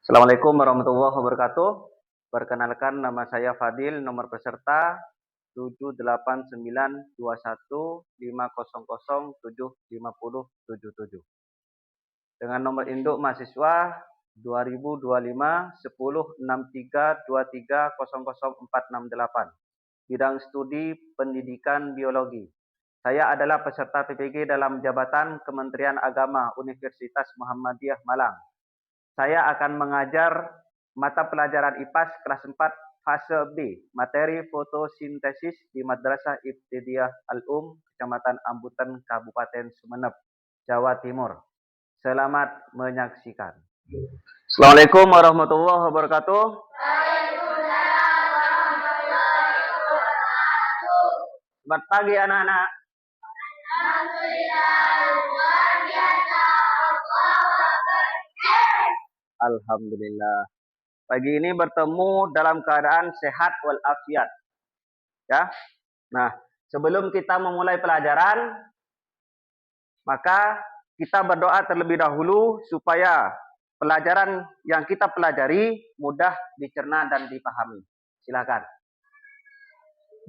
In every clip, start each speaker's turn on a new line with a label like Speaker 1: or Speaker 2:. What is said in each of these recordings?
Speaker 1: Assalamualaikum warahmatullahi wabarakatuh. Perkenalkan, nama saya Fadil, nomor peserta 7892150075077. Dengan nomor induk mahasiswa 2025106323000468. Bidang studi pendidikan biologi. Saya adalah peserta PPG dalam jabatan Kementerian Agama Universitas Muhammadiyah Malang. Saya akan mengajar mata pelajaran IPAS kelas 4 fase B, materi fotosintesis di Madrasah Ibtidaiyah Al-Um, Kecamatan Ambutan, Kabupaten Sumeneb, Jawa Timur. Selamat menyaksikan. Assalamualaikum warahmatullahi wabarakatuh.
Speaker 2: Waalaikumsalam warahmatullahi wabarakatuh.
Speaker 1: Selamat pagi anak-anak.
Speaker 2: Alhamdulillah, luar biasa. Allahu Akbar.
Speaker 1: Alhamdulillah. Pagi ini bertemu dalam keadaan sehat walafiat. Ya. Nah, sebelum kita memulai pelajaran, maka kita berdoa terlebih dahulu supaya pelajaran yang kita pelajari mudah dicerna dan dipahami. Silakan.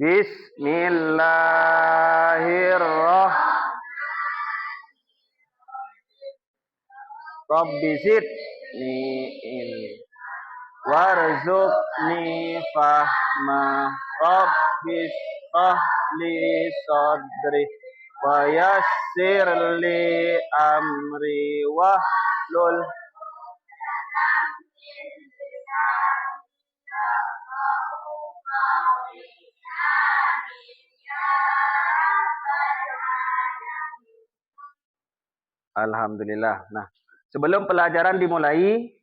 Speaker 1: Bismillahirrahmanirrahim. Rabbi zidni warzuqni fahma. Rabbi shrahli sadri wa yassir li amri wahlul Alhamdulillah. Nah, sebelum pelajaran dimulai,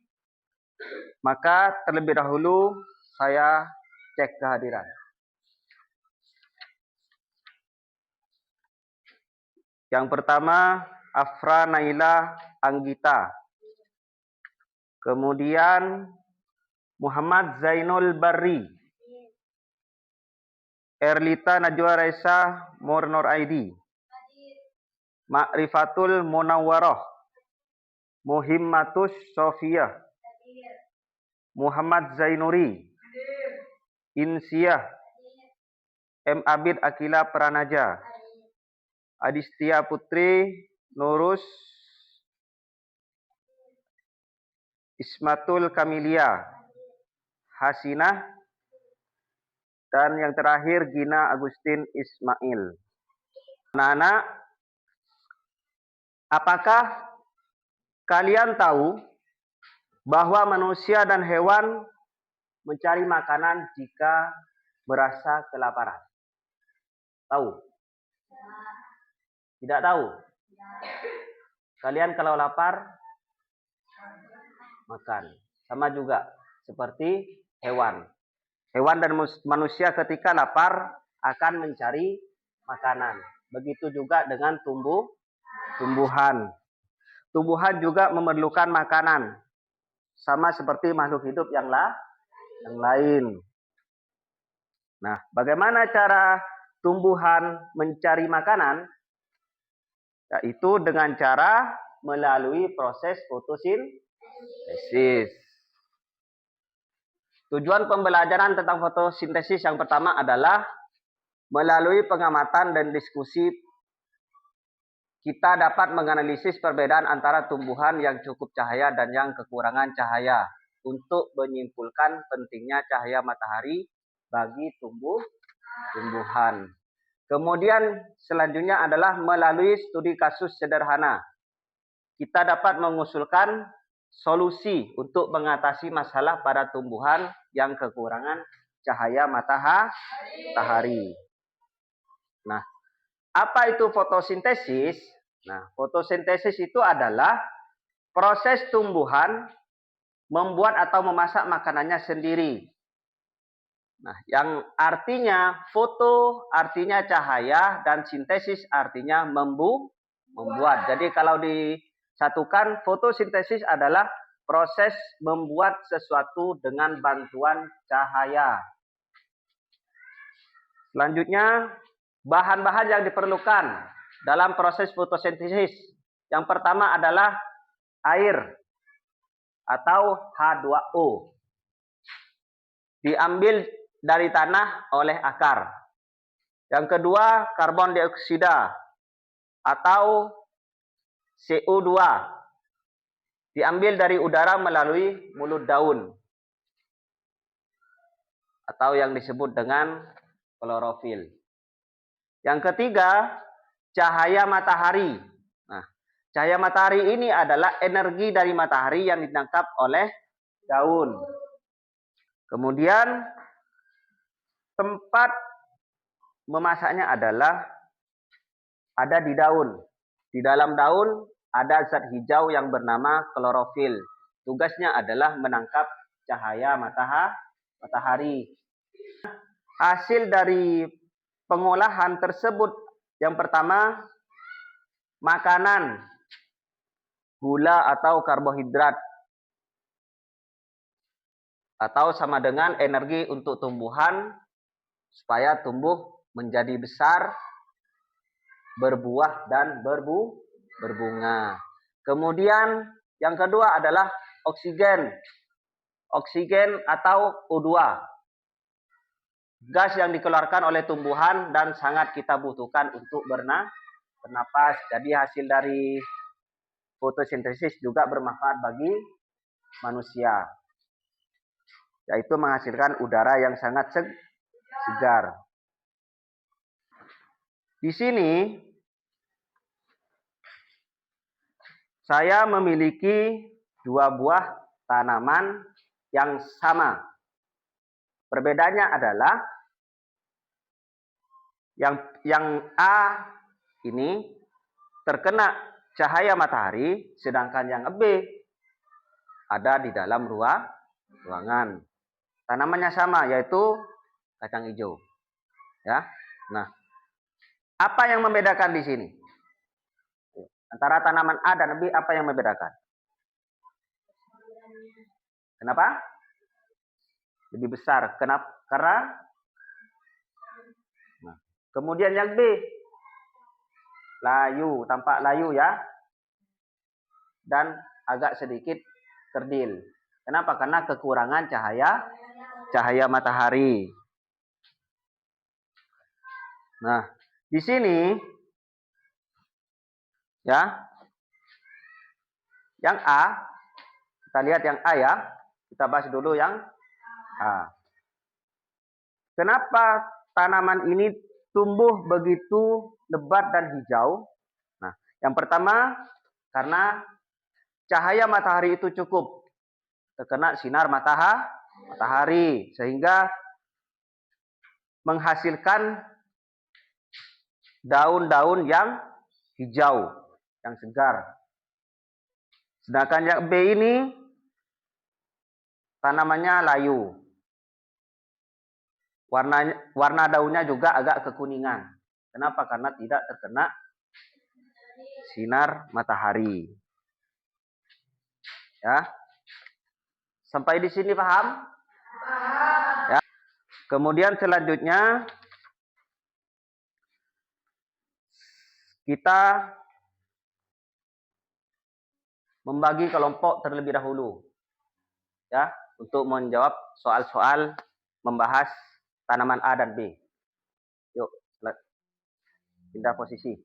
Speaker 1: maka terlebih dahulu saya cek kehadiran. Yang pertama, Afra Naila Anggita. Kemudian Muhammad Zainul Barri. Erlita Najwa Raisa Murnur Aidi. Ma'rifatul Munawwaroh. Muhimmatus Sofiyah. Muhammad Zainuri. Insiah. M. Abid Akila Pranaja. Adistia Putri Nurus Ismatul Kamilia. Hasinah. Dan yang terakhir Gina Agustin Ismail. Anak-anak, apakah kalian tahu bahwa manusia dan hewan mencari makanan jika merasa kelaparan? Tahu? Tidak tahu? Kalian kalau lapar makan. Sama juga seperti hewan. Hewan dan manusia ketika lapar akan mencari makanan. Begitu juga dengan tumbuhan. Tumbuhan juga memerlukan makanan. Sama seperti makhluk hidup yang lain. Nah, bagaimana cara tumbuhan mencari makanan? Yaitu dengan cara melalui proses fotosintesis. Tujuan pembelajaran tentang fotosintesis yang pertama adalah melalui pengamatan dan diskusi kita dapat menganalisis perbedaan antara tumbuhan yang cukup cahaya dan yang kekurangan cahaya untuk menyimpulkan pentingnya cahaya matahari bagi tumbuhan. Kemudian selanjutnya adalah melalui studi kasus sederhana. Kita dapat mengusulkan solusi untuk mengatasi masalah pada tumbuhan yang kekurangan cahaya matahari. Nah, apa itu fotosintesis? Nah, fotosintesis itu adalah proses tumbuhan membuat atau memasak makanannya sendiri. Nah, yang artinya foto artinya cahaya dan sintesis artinya membuat. Jadi kalau disatukan, fotosintesis adalah proses membuat sesuatu dengan bantuan cahaya. Selanjutnya, bahan-bahan yang diperlukan dalam proses fotosintesis. Yang pertama adalah air. atau H2O. Diambil dari tanah oleh akar. Yang kedua, karbon dioksida atau CO2. Diambil dari udara melalui mulut daun atau yang disebut dengan klorofil. Yang ketiga, cahaya matahari. Nah, cahaya matahari ini adalah energi dari matahari yang ditangkap oleh daun. Kemudian tempat memasaknya adalah ada di daun. Di dalam daun ada zat hijau yang bernama klorofil. Tugasnya adalah menangkap cahaya matahari. Hasil dari pengolahan tersebut, yang pertama, makanan, gula atau karbohidrat, atau sama dengan energi untuk tumbuhan supaya tumbuh menjadi besar, berbuah dan berbunga. Kemudian yang kedua adalah oksigen. Oksigen atau O2. Gas yang dikeluarkan oleh tumbuhan dan sangat kita butuhkan untuk bernapas. Jadi hasil dari fotosintesis juga bermanfaat bagi manusia, yaitu menghasilkan udara yang sangat segar. Di sini saya memiliki 2 buah tanaman yang sama. Perbedaannya adalah yang A ini terkena cahaya matahari, sedangkan yang B ada di dalam ruangan. Tanamannya sama, yaitu kacang hijau. Ya. Nah, apa yang membedakan di sini? Antara tanaman A dan B, apa yang membedakan? Kenapa? Lebih besar. Kenapa? Karena kemudian yang B, layu, tampak layu ya. Dan agak sedikit kerdil. Kenapa? Karena kekurangan cahaya matahari. Nah, di sini ya. Yang A, kita lihat yang A ya. Kita bahas dulu yang A. Kenapa tanaman ini tumbuh begitu lebat dan hijau? Nah, yang pertama karena cahaya matahari itu cukup terkena sinar matahari sehingga menghasilkan daun-daun yang hijau, yang segar. Sedangkan yang B ini tanamannya layu. Warna daunnya juga agak kekuningan. Kenapa? Karena tidak terkena sinar matahari. Ya. Sampai di sini paham? Paham. Ya. Kemudian selanjutnya kita membagi kelompok terlebih dahulu. Ya, untuk menjawab soal-soal membahas tanaman A dan B. Yuk, pindah posisi.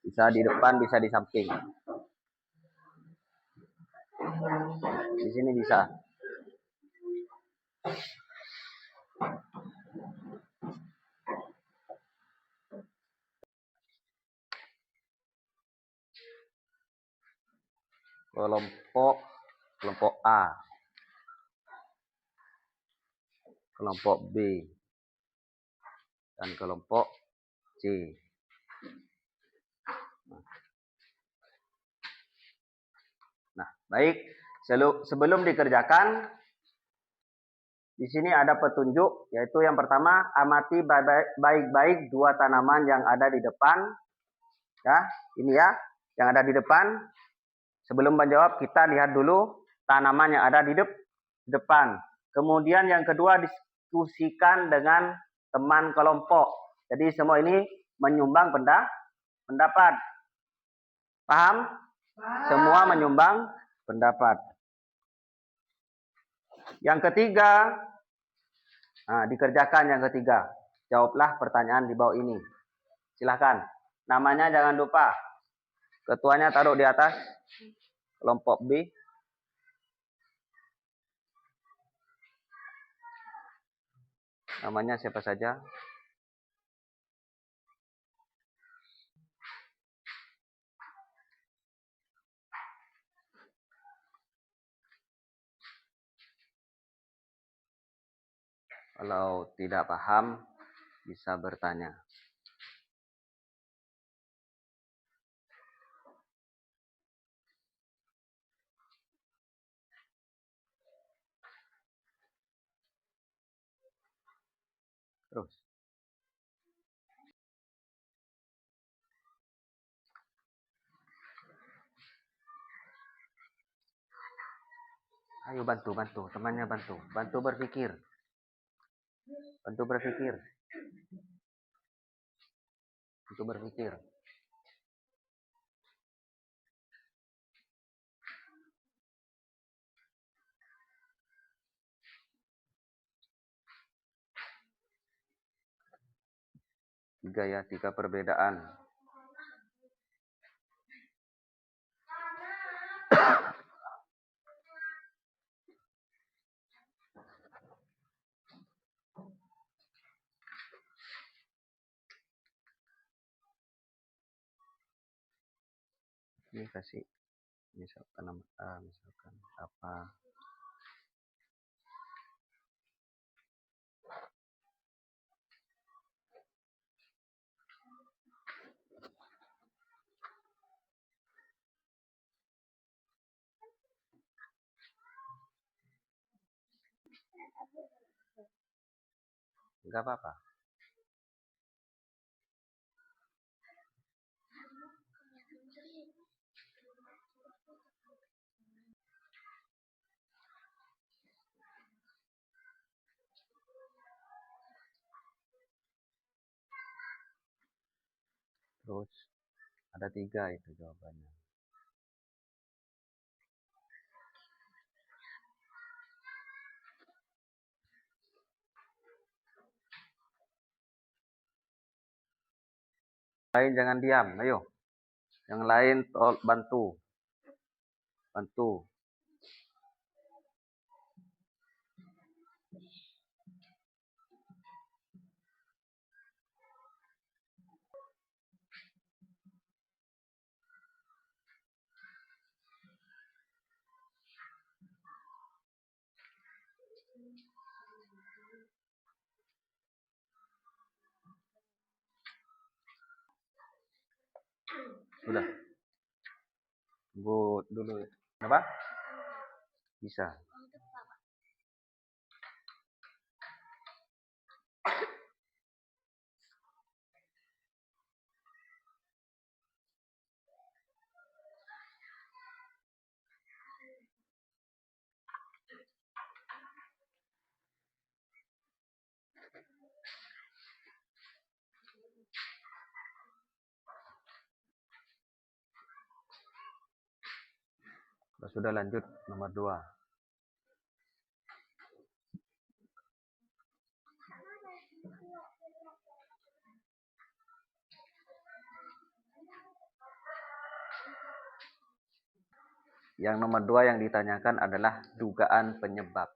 Speaker 1: Bisa di depan, bisa di samping. Di sini bisa. Kelompok A, kelompok B, dan kelompok C. Nah, baik. Sebelum dikerjakan, di sini ada petunjuk, yaitu yang pertama, amati baik-baik 2 tanaman yang ada di depan. Ya, ini ya, yang ada di depan. Sebelum menjawab, kita lihat dulu tanaman yang ada di depan. Kemudian yang kedua, diskusikan dengan teman kelompok. Jadi semua ini menyumbang pendapat. Paham? Semua menyumbang pendapat. Yang ketiga, dikerjakan yang ketiga. Jawablah pertanyaan di bawah ini. Silahkan. Namanya jangan lupa. Ketuanya taruh di atas. Kelompok B. Namanya siapa saja? Kalau tidak paham, bisa bertanya. Terus. Ayo bantu. Temannya bantu. Bantu berpikir. Bantu berpikir. Tiga perbedaan. Ini kasih misalkan apa. Enggak apa-apa. Terus ada 3 itu jawabannya. Lain jangan diam, ayo. Yang lain bantu. Sudah. Tunggu dulu. Apa? Bisa. Sudah lanjut nomor 2. Yang nomor 2 yang ditanyakan adalah dugaan penyebab.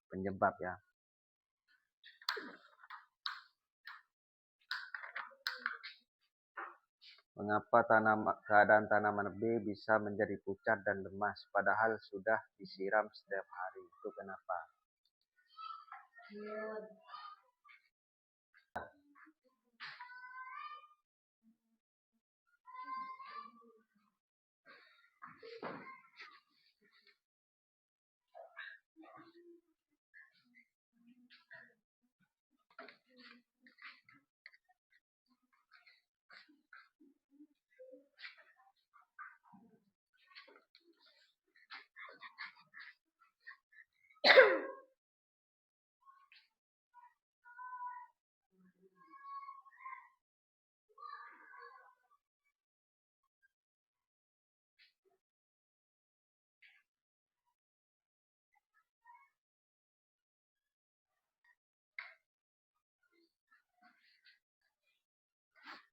Speaker 1: Penyebab ya. Mengapa keadaan tanaman B bisa menjadi pucat dan lemas padahal sudah disiram setiap hari? Itu kenapa?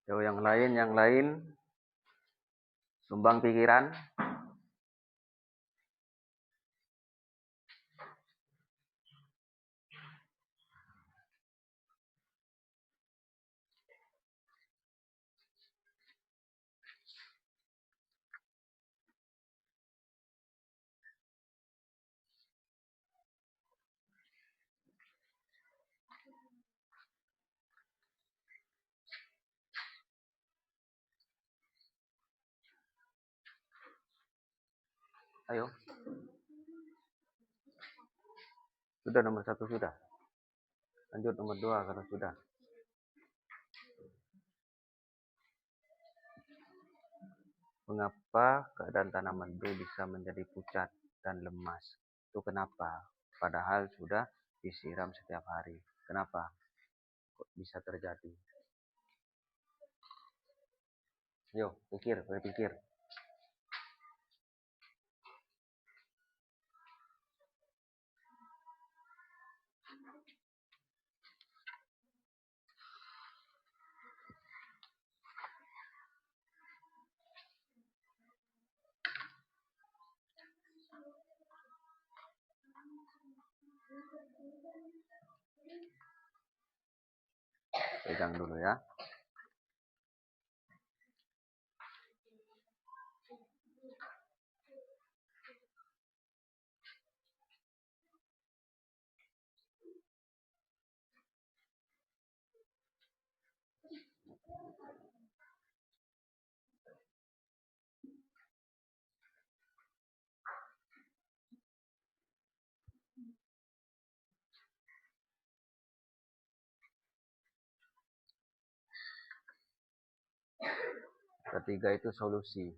Speaker 1: Yo, yang lain sumbang pikiran. Ayo. Sudah nomor 1 sudah. Lanjut nomor 2 kalau sudah. Mengapa keadaan tanaman B bisa menjadi pucat dan lemas? Itu kenapa? Padahal sudah disiram setiap hari. Kenapa? Kok bisa terjadi? Yuk, berpikir. Pegang dulu ya. Ketiga itu solusi.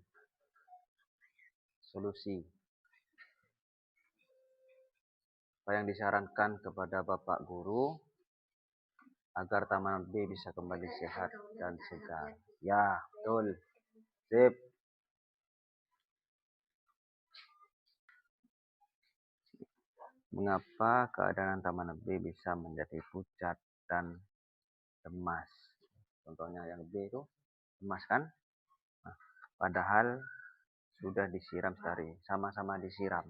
Speaker 1: Apa yang disarankan kepada Bapak Guru agar tanaman B bisa kembali sehat dan segar. Ya, betul. Sip. Mengapa keadaan tanaman B bisa menjadi pucat dan lemas? Contohnya yang B itu lemas kan? Nah, padahal sudah disiram sehari, sama-sama disiram.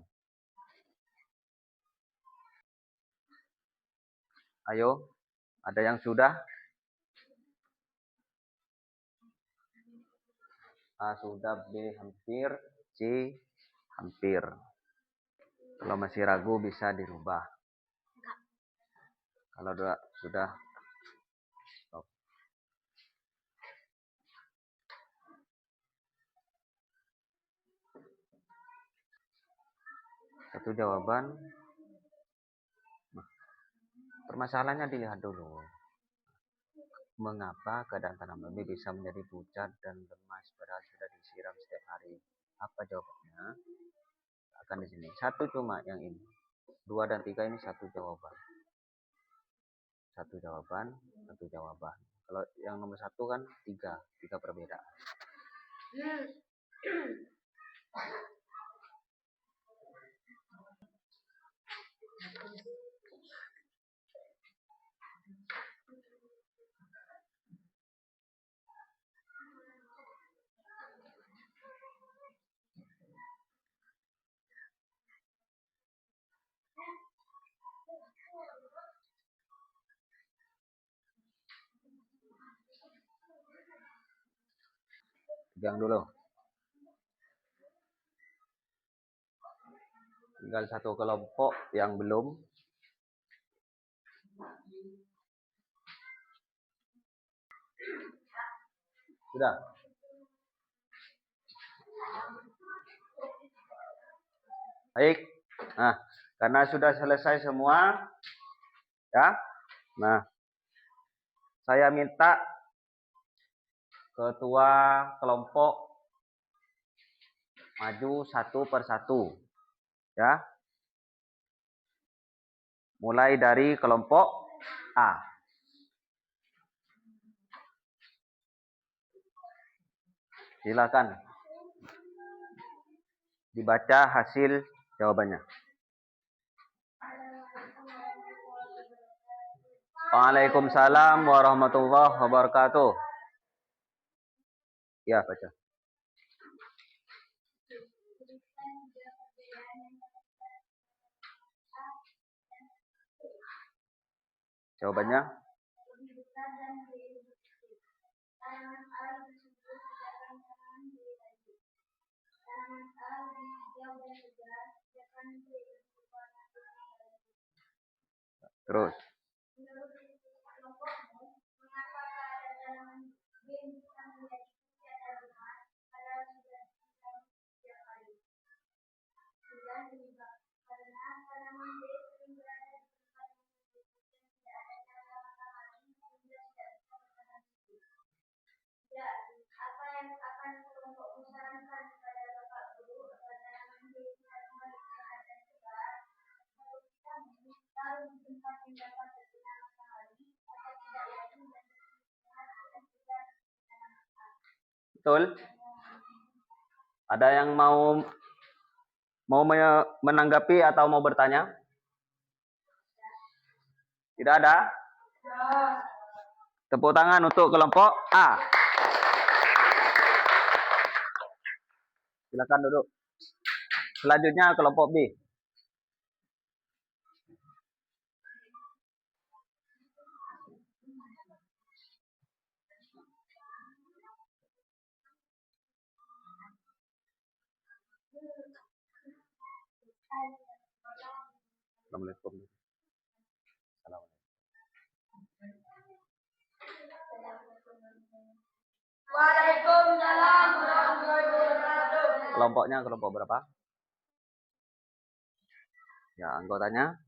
Speaker 1: Ayo, ada yang sudah? A sudah, B hampir, C hampir. Kalau masih ragu bisa dirubah. Kalau sudah stop. Satu jawaban. Permasalahannya dilihat dulu. Mengapa keadaan tanaman B bisa menjadi pucat dan lemas padahal sudah disiram setiap hari? Apa jawabannya? Akan di sini. Satu cuma yang ini. 2 dan 3 ini satu jawaban. Satu jawaban. Kalau yang nomor 1 kan 3 perbedaan. Pegang dulu. Tinggal satu kelompok yang belum. Sudah. Baik. Nah, karena sudah selesai semua, ya. Nah, saya minta ketua kelompok maju satu persatu, ya. Mulai dari kelompok A. Silakan dibaca hasil jawabannya. Waalaikumsalam warahmatullahi wabarakatuh. Ya, baca. Jawabannya?
Speaker 2: Lebih besar dan lebih kecil. Tanaman A lebih subur sedangkan tanaman B lagi. Tanaman A lebih hijau dan segar sedangkan B lebih warna kuning.
Speaker 1: Terus.
Speaker 2: Menurut kelompokmu, mengapa ada tanaman B bisa menjadi tiada lemak padahal sudah disiram setiap hari? Sudah terlibat karena tanaman B sering berada di tempat yang tidak ada cahaya matahari sehingga tidak bisa bertahan hidup. Ya, apa yang akan kelompokmu sarankan kepada Bapak Guru agar tanaman B bisa kembali sehat dan segar? Menurut kamu, taruh di tempat yang dapat terkena matahari atau tidak lagi dan sehat dan segar tanaman A.
Speaker 1: Betul? Ada yang mau menanggapi atau mau bertanya? Tidak ada? Tepuk tangan untuk kelompok A. Silakan duduk. Selanjutnya kelompok B. Assalamualaikum.
Speaker 2: Waalaikumsalam warahmatullahi wabarakatuh.
Speaker 1: Kelompoknya kelompok berapa? Ya, anggotanya?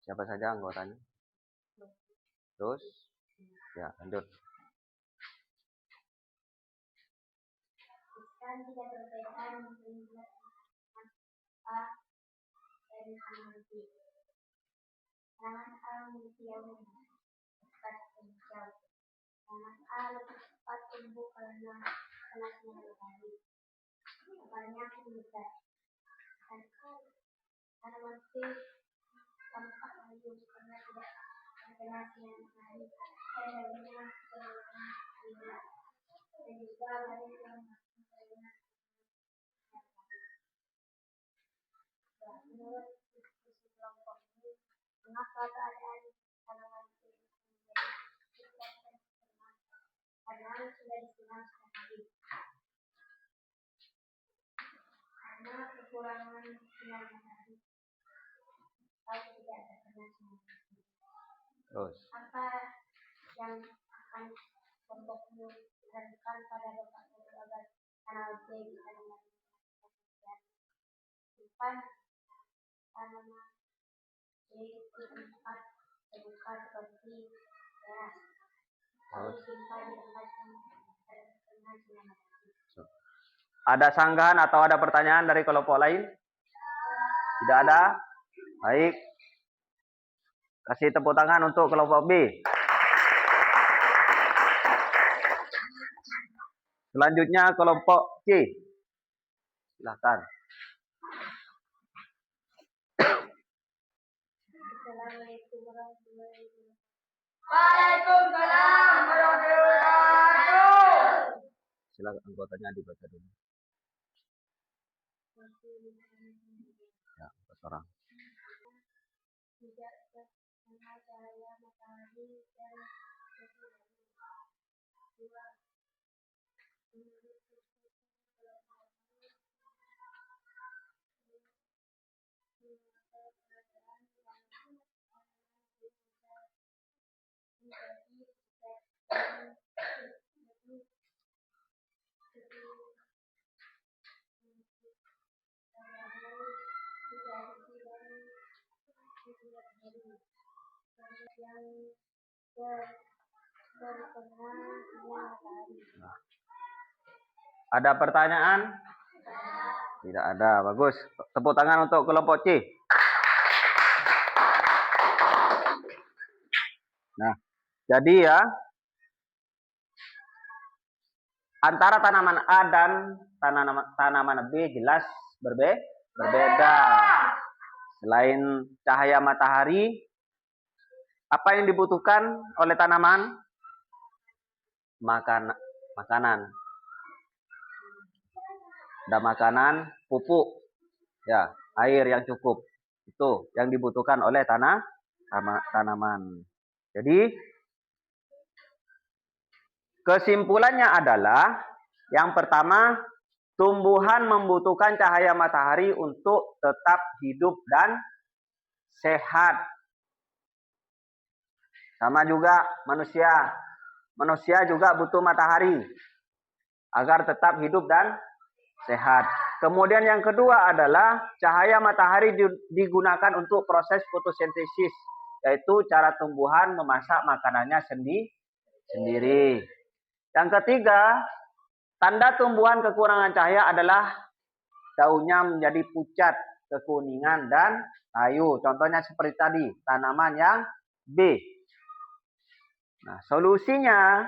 Speaker 1: Siapa saja anggotanya? Terus? Ya, lanjut.
Speaker 2: Kan tidak berbeda mengingat A dari tanaman B. Tanaman A memiliki yang cepat hijau. Tanaman A lebih cepat tumbuh karena panasnya matahari. Akarnya besar. Tanaman B tampak layu karena tidak terkena sinar matahari dan daunnya berwarna merah. Dan juga banyak yang masih terkena. Menurut diskusi kelompok ini, mengapa keadaan tanaman itu menjadi sukses dan berkembang? Karena sudah disiram setiap hari. Karena kekurangan sinar matahari atau tidak terkena sinar matahari.
Speaker 1: Terus.
Speaker 2: Apa yang akan kelompokmu sarankan pada Bapak Guru agar tanaman B bisa kembali sehat? Simpan tanaman B di tempat terbuka seperti teras. Lalu simpan di tempat yang terkena sinar matahari.
Speaker 1: Ada sanggahan atau ada pertanyaan dari kelompok lain? Tidak ada? Baik. Kasih tepuk tangan untuk kelompok B. Selanjutnya kelompok C. Silakan.
Speaker 2: Assalamualaikum warahmatullahi wabarakatuh.
Speaker 3: Waalaikumsalam warahmatullahi wabarakatuh.
Speaker 1: Silakan anggotanya dibaca dulu. Ya, orang.
Speaker 2: Tidak terkena cahaya matahari dan dua menurut keadaan menjadi
Speaker 1: Ada pertanyaan? Tidak ada. Bagus. Tepuk tangan untuk kelompok C. Nah, jadi ya, antara tanaman A dan tanaman B jelas berbeda. Selain cahaya matahari, apa yang dibutuhkan oleh tanaman? makanan. Ada makanan, pupuk, ya, air yang cukup. Itu yang dibutuhkan oleh tanaman. Jadi kesimpulannya adalah yang pertama, tumbuhan membutuhkan cahaya matahari untuk tetap hidup dan sehat. Sama juga manusia. Manusia juga butuh matahari agar tetap hidup dan sehat. Kemudian yang kedua adalah cahaya matahari digunakan untuk proses fotosintesis, yaitu cara tumbuhan memasak makanannya sendiri. Yang ketiga, tanda tumbuhan kekurangan cahaya adalah daunnya menjadi pucat, kekuningan, dan layu. Contohnya seperti tadi, tanaman yang B. Nah, solusinya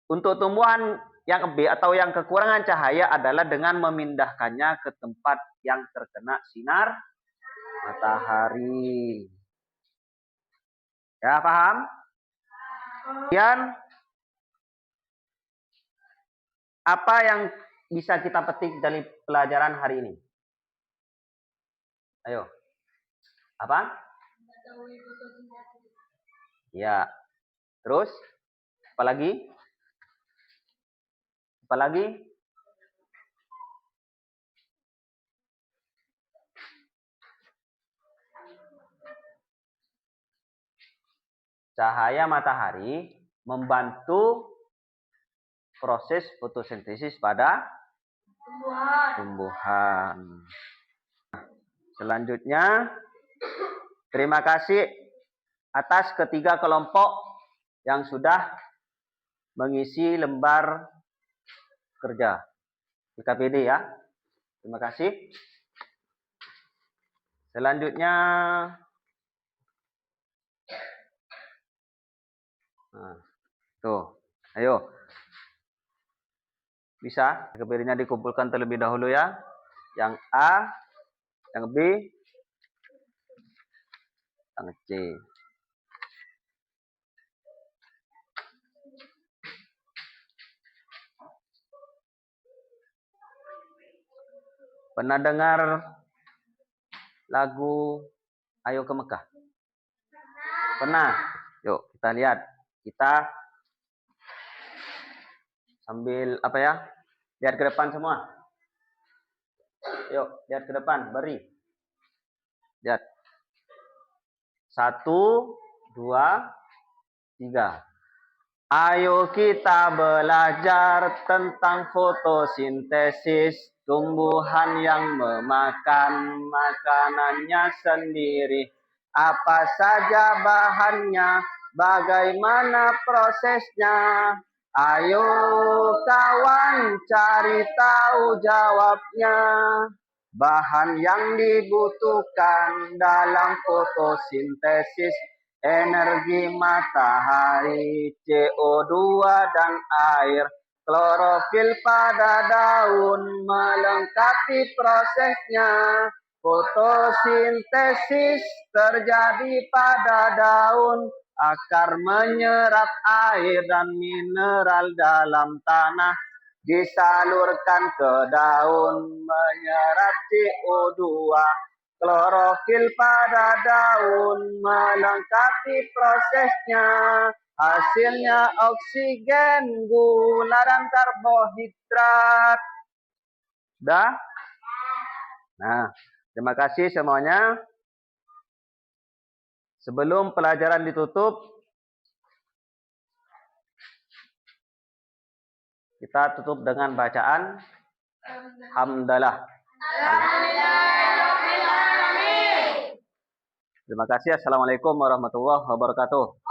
Speaker 1: untuk tumbuhan yang B atau yang kekurangan cahaya adalah dengan memindahkannya ke tempat yang terkena sinar matahari. Ya, paham? Kemudian apa yang bisa kita petik dari pelajaran hari ini? Ayo. Apa? Ya. Terus? Apa lagi? Apa lagi? Cahaya matahari membantu proses fotosintesis pada tumbuhan. Selanjutnya, terima kasih atas ketiga kelompok yang sudah mengisi lembar kerja PKPD ya. Terima kasih. Selanjutnya, tuh, ayo. Bisa PKPD-nya dikumpulkan terlebih dahulu ya. Yang A, yang B, yang C. Pernah dengar lagu Ayo ke Mekah? Pernah? Yuk kita lihat. Kita sambil apa ya? Lihat ke depan semua. Yuk, lihat ke depan, beri. Lihat. 1, 2, 3. Ayo kita belajar tentang fotosintesis, tumbuhan yang memakan makanannya sendiri. Apa saja bahannya, bagaimana prosesnya? Ayo kawan cari tahu jawabnya. Bahan yang dibutuhkan dalam fotosintesis: energi matahari, CO2 dan air. Klorofil pada daun melengkapi prosesnya. Fotosintesis terjadi pada daun, akar menyerap air dan mineral dalam tanah, disalurkan ke daun, menyerap CO2. Klorofil pada daun melengkapi prosesnya. Hasilnya oksigen, gula, dan karbohidrat. Sudah? Nah, terima kasih semuanya. Sebelum pelajaran ditutup, kita tutup dengan bacaan Hamdalah. Terima kasih. Assalamualaikum warahmatullahi wabarakatuh.